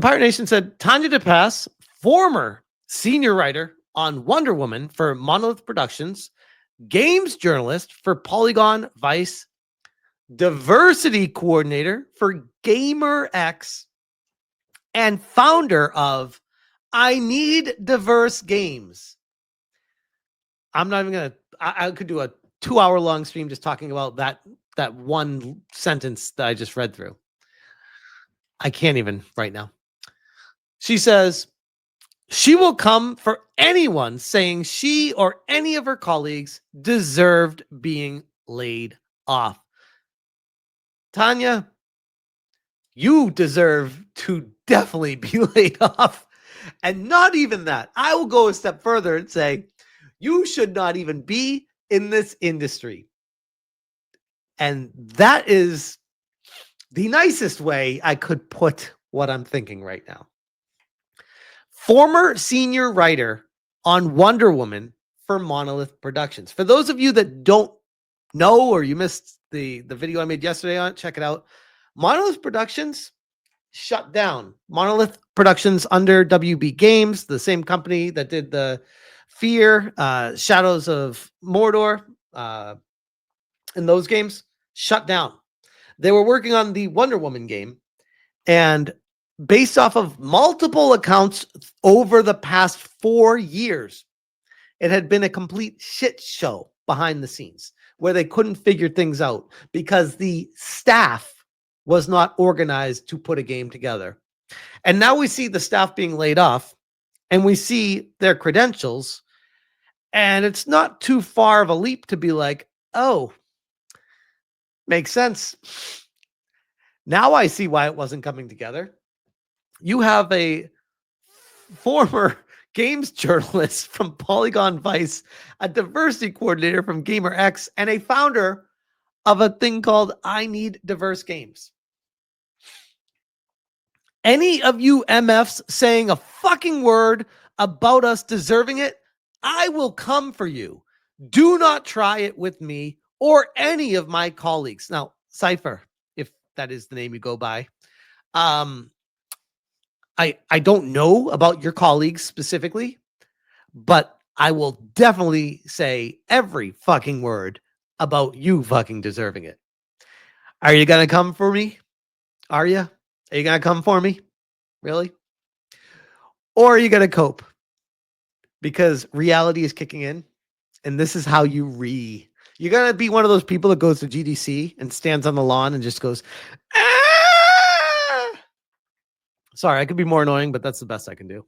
Pirate Nation said Tanya DePass, former senior writer on Wonder Woman for Monolith Productions, games journalist for Polygon Vice, diversity coordinator for GamerX, and founder of I Need Diverse Games. I'm not even gonna. I could do a 2-hour long stream just talking about that one sentence that I just read through. I can't even right now. She says she will come for anyone saying she or any of her colleagues deserved being laid off. Tanya, you deserve to definitely be laid off. And not even that. I will go a step further and say you should not even be in this industry. And that is the nicest way I could put what I'm thinking right now. Former senior writer on Wonder Woman for Monolith Productions. For those of you that don't know or you missed the video I made yesterday on it, check it out. Monolith Productions shut down. Monolith Productions under WB Games, the same company that did the Fear, Shadows of Mordor, and those games, shut down. They were working on the Wonder Woman game, and based off of multiple accounts over the past 4 years, it had been a complete shit show behind the scenes where they couldn't figure things out because the staff was not organized to put a game together. And now we see the staff being laid off and we see their credentials, and it's not too far of a leap to be like, oh, makes sense. Now I see why it wasn't coming together. You have a former games journalist from Polygon Vice, a diversity coordinator from GamerX, and a founder of a thing called I Need Diverse Games. Any of you MFs saying a fucking word about us deserving it, I will come for you. Do not try it with me or any of my colleagues. Now, Cypher, if that is the name you go by, I don't know about your colleagues specifically, but I will definitely say every fucking word about you fucking deserving it. Are you going to come for me? Are you? Are you going to come for me? Really? Or are you going to cope? Because reality is kicking in, and this is how you're going to be one of those people that goes to GDC and stands on the lawn and just goes, ah! Sorry, I could be more annoying, but that's the best I can do.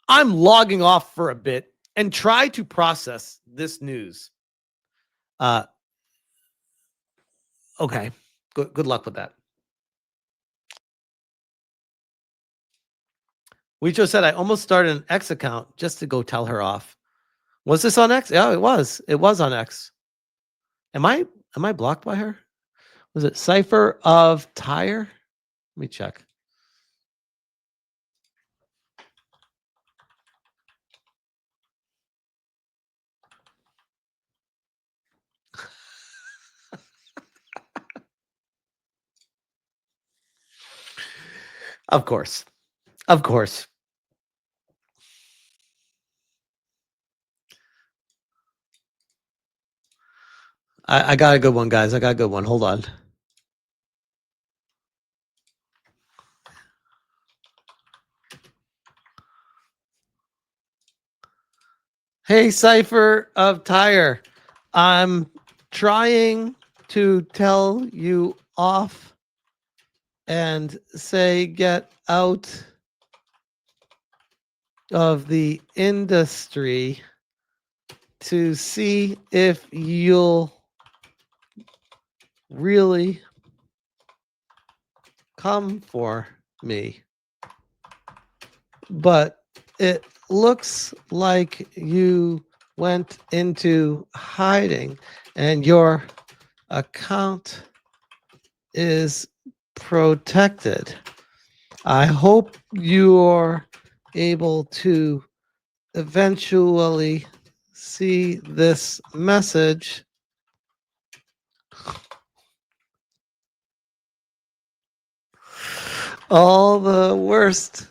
I'm logging off for a bit and try to process this news. Okay. Good luck with that. We just said I almost started an X account just to go tell her off. Was this on X? Yeah, it was. It was on X. Am I blocked by her? Was it Cypher of Tire? Let me check. Of course. Of course. I got a good one, guys. I got a good one. Hold on. Hey, Cypher of Tire. I'm trying to tell you off and say get out of the industry to see if you'll really come for me. But it looks like you went into hiding and your account is protected. I hope you're able to eventually see this message. All the worst.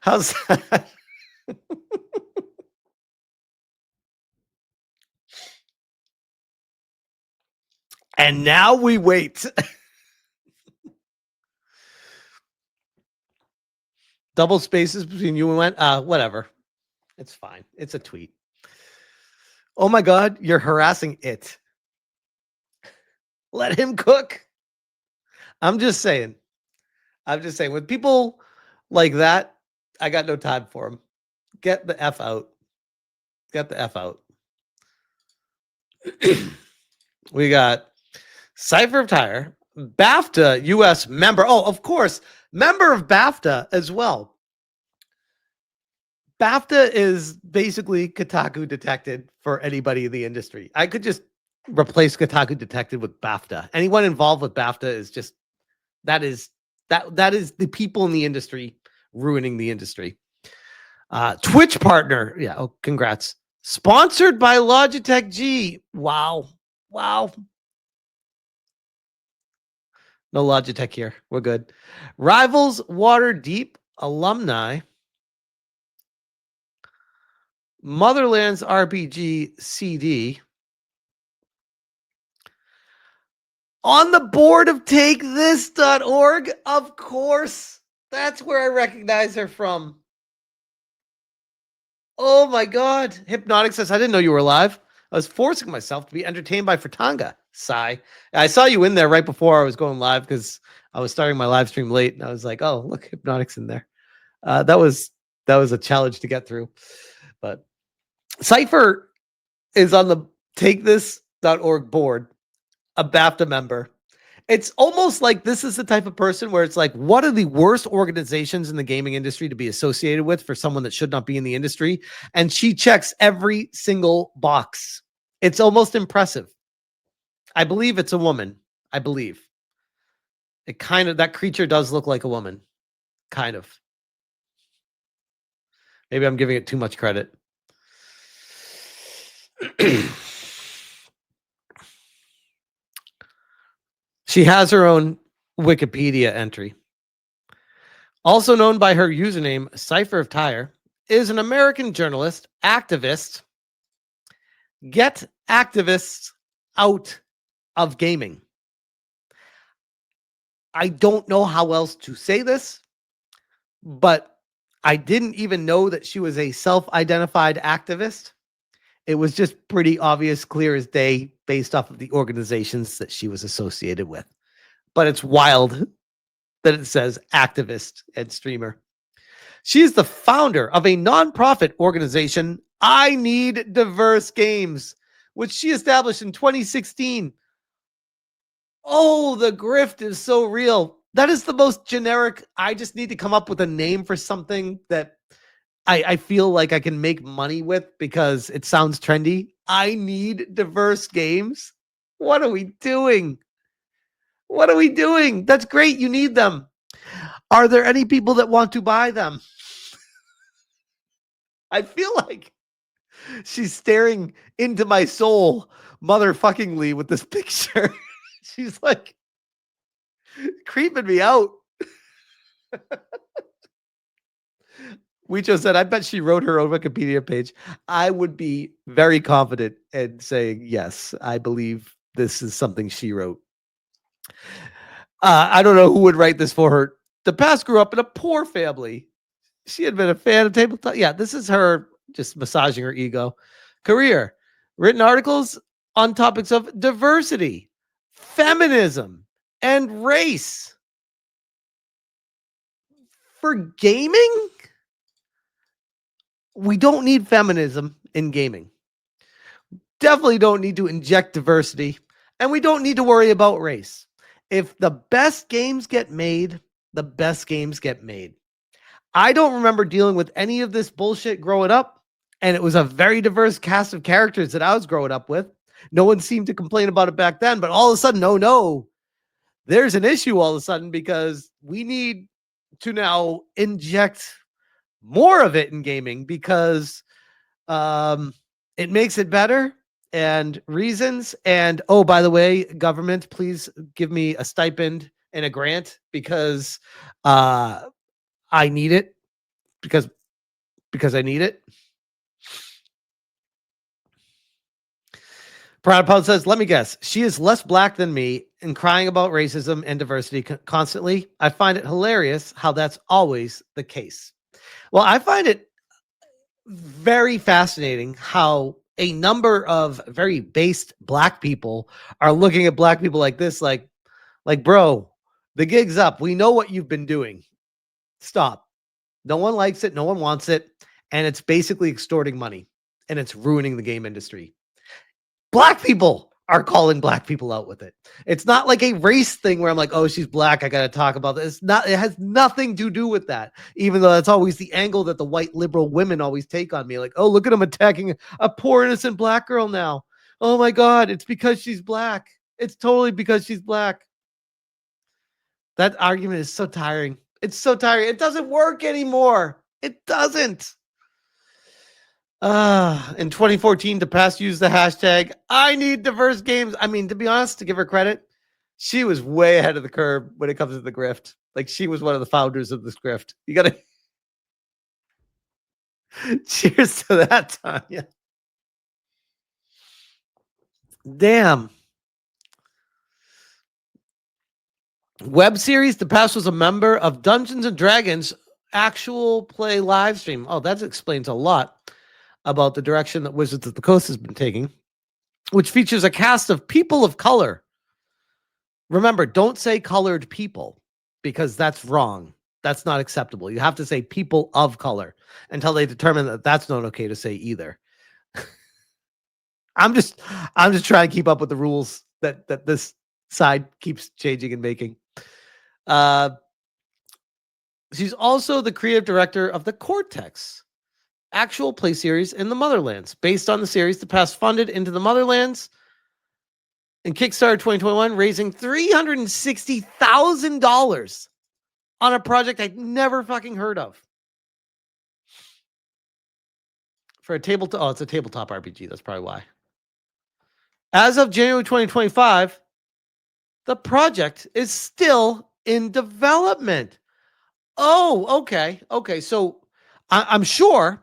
How's that? And now we wait. Double spaces between you and when? Whatever. It's fine. It's a tweet. Oh my God, you're harassing it. Let him cook. I'm just saying. With people like that, I got no time for them. Get the F out. Get the F out. We got Cypher of Tire, BAFTA US member. Oh, of course, member of BAFTA as well. BAFTA is basically Kotaku Detected for anybody in the industry. I could just replace Kotaku Detected with BAFTA. Anyone involved with BAFTA is just that is the people in the industry ruining the industry. Twitch partner. Yeah. Oh, congrats. Sponsored by Logitech G. Wow. No Logitech here. We're good. Rivals Water Deep alumni. Motherlands RPG CD. On the board of TakeThis.org. Of course. That's where I recognize her from. Oh my God. Hypnotic says, I didn't know you were alive. I was forcing myself to be entertained by Fratanga. Sigh. I saw you in there right before I was going live because I was starting my live stream late and I was like, oh, look, Hypnotic's in there. That was a challenge to get through. But Cypher is on the TakeThis.org board, a BAFTA member. It's almost like this is the type of person where it's like, what are the worst organizations in the gaming industry to be associated with for someone that should not be in the industry? And she checks every single box. It's almost impressive. I believe it's a woman. I believe. It kind of, that creature does look like a woman. Kind of. Maybe I'm giving it too much credit. She has her own Wikipedia entry. Also known by her username, Cypher of Tire, is an American journalist, activist. Get activists out of gaming. I don't know how else to say this, but I didn't even know that she was a self-identified activist. It was just pretty obvious, clear as day, based off of the organizations that she was associated with. But it's wild that it says activist and streamer. She is the founder of a nonprofit organization, I Need Diverse Games, which she established in 2016. Oh, the grift is so real. That is the most generic. I just need to come up with a name for something that I feel like I can make money with because it sounds trendy. I Need Diverse Games. What are we doing? What are we doing? That's great. You need them. Are there any people that want to buy them? I feel like she's staring into my soul motherfuckingly with this picture. She's like creeping me out. Weecho said, I bet she wrote her own Wikipedia page. I would be very confident in saying, yes, I believe this is something she wrote. I don't know who would write this for her. DePass grew up in a poor family. She had been a fan of tabletop. Yeah, this is her just massaging her ego. Career, written articles on topics of diversity, feminism, and race. For gaming, we don't need feminism in gaming. Definitely don't need to inject diversity, and we don't need to worry about race. If the best games get made, the best games get made. I don't remember dealing with any of this bullshit growing up, and it was a very diverse cast of characters that I was growing up with. No one seemed to complain about it back then, but all of a sudden, no, there's an issue all of a sudden because we need to now inject more of it in gaming because it makes it better. and reasons. And oh, by the way, government, please give me a stipend and a grant because I need it because I need it. Proud Pub says, let me guess. She is less black than me and crying about racism and diversity constantly. I find it hilarious how that's always the case. Well, I find it very fascinating how a number of very based black people are looking at black people like this, like, bro, the gig's up. We know what you've been doing. Stop. No one likes it. No one wants it. And it's basically extorting money and it's ruining the game industry. Black people are calling black people out with it. It's not like a race thing where I'm like, oh, she's black, I got to talk about this. It's not, it has nothing to do with that, even though that's always the angle that the white liberal women always take on me. Like, oh, look at him attacking a poor innocent black girl now. Oh my God, it's because she's black. It's totally because she's black. That argument is so tiring. It's so tiring. It doesn't work anymore. It doesn't. In 2014, DePass used the hashtag I need diverse games. I mean, to be honest, to give her credit, she was way ahead of the curve when it comes to the grift. Like, she was one of the founders of this grift. You gotta cheers to that, Tanya. Damn. Web series, DePass was a member of Dungeons and Dragons actual play live stream. Oh, that explains a lot about the direction that Wizards of the Coast has been taking, which features a cast of people of color. Remember, don't say colored people because that's wrong. That's not acceptable. You have to say people of color until they determine that that's not okay to say either. I'm just trying to keep up with the rules that this side keeps changing and making. She's also the creative director of the Cortex actual play series in the Motherlands, based on the series DePass funded into the Motherlands in Kickstarter 2021, raising $360,000 on a project I'd never fucking heard of. For a tabletop, oh, it's a tabletop RPG. That's probably why. As of January 2025, the project is still in development. Oh, okay. Okay. So I'm sure,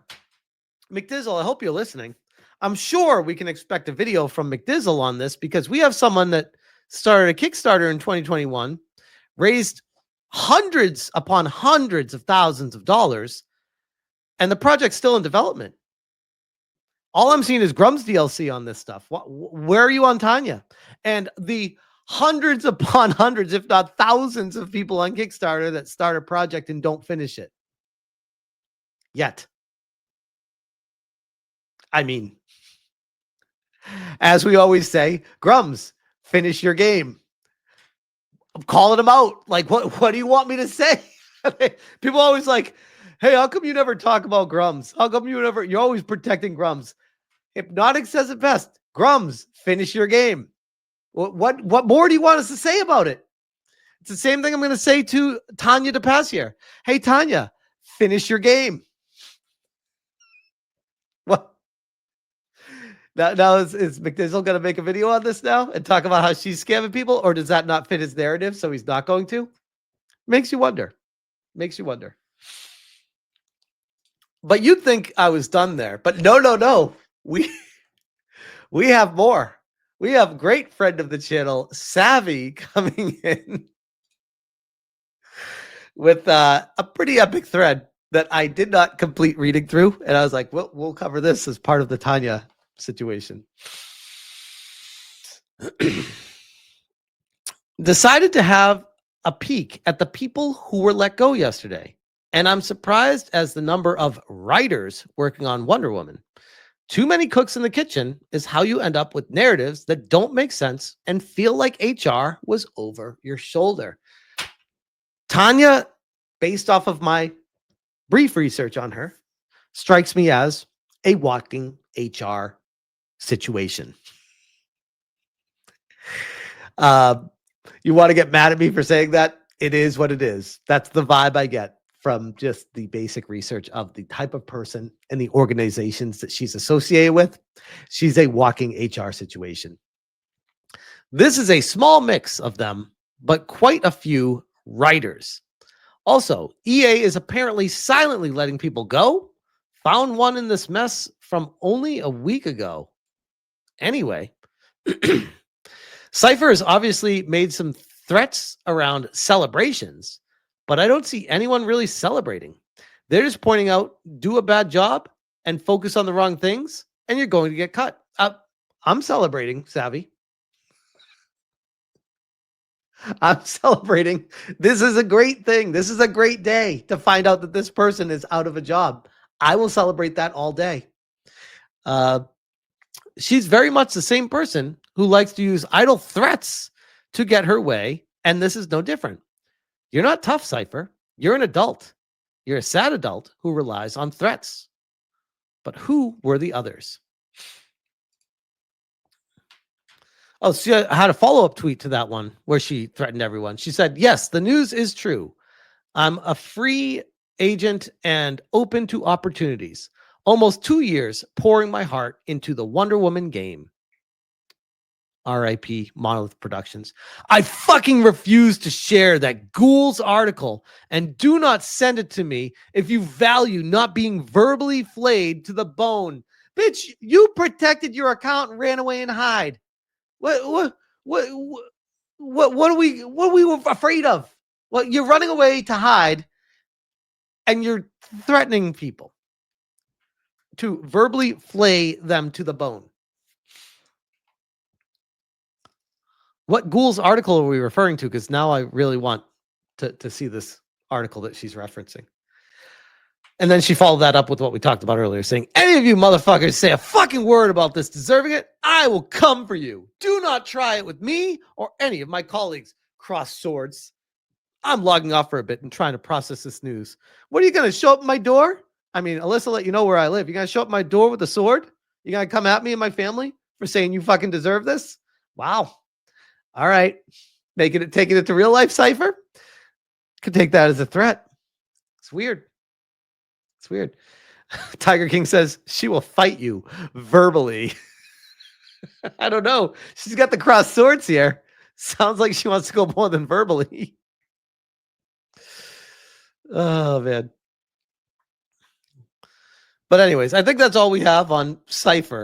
McDizzle, I hope you're listening. I'm sure we can expect a video from McDizzle on this because we have someone that started a Kickstarter in 2021, raised hundreds upon hundreds of thousands of dollars, and the project's still in development. All I'm seeing is Grum's DLC on this stuff. Where are you on Tanya? And the hundreds upon hundreds, if not thousands of people on Kickstarter that start a project and don't finish it yet. I mean, as we always say, Grums, finish your game. I'm calling them out. Like, what do you want me to say? People always like, hey, how come you never talk about Grums? How come you're always protecting Grums? Hypnotic says it best. Grums, finish your game. What more do you want us to say about it? It's the same thing I'm going to say to Tanya DePass here. Hey, Tanya, finish your game. What? Now is McDizzle going to make a video on this now and talk about how she's scamming people, or does that not fit his narrative, so he's not going to? Makes you wonder. Makes you wonder. But you'd think I was done there. But no. We have more. We have great friend of the channel, Savvy, coming in with a pretty epic thread that I did not complete reading through. And I was like, well, we'll cover this as part of the Tanya situation. Decided to have a peek at the people who were let go yesterday. And I'm surprised as the number of writers working on Wonder Woman. Too many cooks in the kitchen is how you end up with narratives that don't make sense and feel like HR was over your shoulder. Tanya, based off of my brief research on her, strikes me as a walking HR situation. You want to get mad at me for saying that? It is what it is. That's the vibe I get. from just the basic research of the type of person and the organizations that she's associated with. She's a walking HR situation. This is a small mix of them, but quite a few writers. Also, EA is apparently silently letting people go. Found one in this mess from only a week ago. Anyway, Cypher has obviously made some threats around celebrations, but I don't see anyone really celebrating. They're just pointing out, do a bad job and focus on the wrong things, and you're going to get cut. I'm celebrating, Savvy. I'm celebrating. This is a great thing. This is a great day to find out that this person is out of a job. I will celebrate that all day. She's very much the same person who likes to use idle threats to get her way, and this is no different. You're not tough, Cypher. You're an adult. You're a sad adult who relies on threats. But who were the others? Oh, she had a follow-up tweet to that one where she threatened everyone. She said, yes, the news is true. I'm a free agent and open to opportunities. Almost 2 years pouring my heart into the Wonder Woman game. RIP Monolith Productions. I fucking refuse to share that Ghoul's article, and do not send it to me if you value not being verbally flayed to the bone. Bitch, you protected your account and ran away and hide. What are we afraid of? Well, you're running away to hide, and you're threatening people to verbally flay them to the bone. What Ghoul's article are we referring to? Because now I really want to see this article that she's referencing. And then she followed that up with what we talked about earlier, saying, any of you motherfuckers say a fucking word about this deserving it, I will come for you. Do not try it with me or any of my colleagues. Cross swords. I'm logging off for a bit and trying to process this news. What are you going to show up at my door? I mean, Alyssa let you know where I live. You going to show up at my door with a sword? You going to come at me and my family for saying you fucking deserve this? Wow. All right. Taking it to real life, Cypher? Could take that as a threat. It's weird. It's weird. Tiger King says she will fight you verbally. I don't know. She's got the cross swords here. Sounds like she wants to go more than verbally. Oh, man. But anyways, I think that's all we have on Cypher.